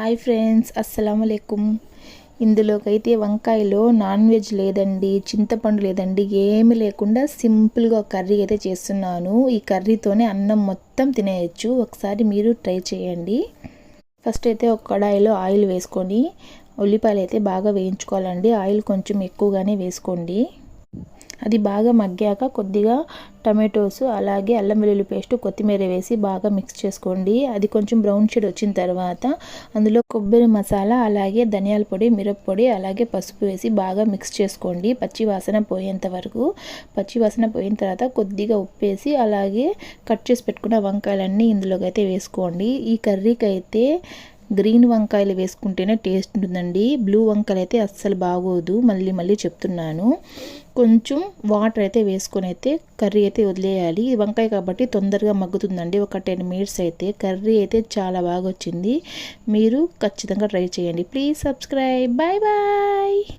Hi friends, అస్సలాముఅలైకుం. ఇందులోకైతే వంకాయలో నాన్ వెజ్ లేదండి, చింతపండు లేదండి, ఏమీ లేకుండా సింపుల్గా కర్రీ అయితే చేస్తున్నాను. ఈ కర్రీతోనే అన్నం మొత్తం తినేయచ్చు. ఒకసారి మీరు ట్రై చేయండి. ఫస్ట్ అయితే ఒక కడాయిలో ఆయిల్ వేసుకొని ఉల్లిపాయలు అయితే బాగా వేయించుకోవాలండి. ఆయిల్ కొంచెం ఎక్కువగానే వేసుకోండి. అది బాగా మగ్గాక కొద్దిగా టమాటోస్, అలాగే అల్లం వెల్లుల్లి పేస్ట్, కొత్తిమీర వేసి బాగా మిక్స్ చేసుకోండి. అది కొంచెం బ్రౌన్ షేడ్ వచ్చిన తర్వాత అందులో కొబ్బరి మసాలా, అలాగే ధనియాల పొడి, మిరప్పొడి, అలాగే పసుపు వేసి బాగా మిక్స్ చేసుకోండి. పచ్చి వాసన పోయేంత వరకు. పచ్చి వాసన పోయిన తర్వాత కొద్దిగా ఉప్పు వేసి అలాగే కట్ చేసి పెట్టుకున్న వంకాయలన్నీ ఇందులోకి అయితే వేసుకోండి. ఈ కర్రీకి అయితే గ్రీన్ వంకాయలు వేసుకుంటేనే టేస్ట్ ఉంటుందండి. బ్లూ వంకాయలు అయితే అస్సలు బాగోదు. మళ్ళీ చెప్తున్నాను. కొంచెం వాటర్ అయితే వేసుకొని అయితే కర్రీ అయితే వదిలేయాలి. వంకాయ కాబట్టి తొందరగా మగ్గుతుందండి. ఒక 10 మినిట్స్ అయితే కర్రీ అయితే చాలా బాగా వచ్చింది. మీరు ఖచ్చితంగా ట్రై చేయండి. Please subscribe. Bye bye.